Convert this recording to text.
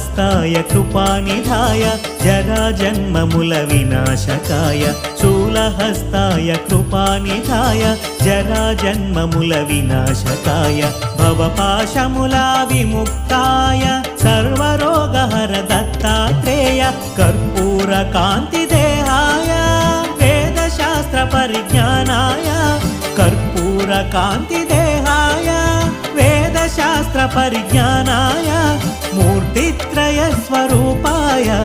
शूलहस्ताय कृपानिधाय जराजन्ममुल विनाशकाय शूलहस्ताय कृपानिधाय जराजन्ममुल विनाशकाय भवपाशमुला विमुक्ताय सर्वरोगहर Dattatreya कर्पूरकान्तिदेहाय वेदशास्त्र परिज्ञानाय कर्पूरकान्तिदेहाय वेदशास्त्र परिज्ञानाय मूर्तित्रय स्वरूपाय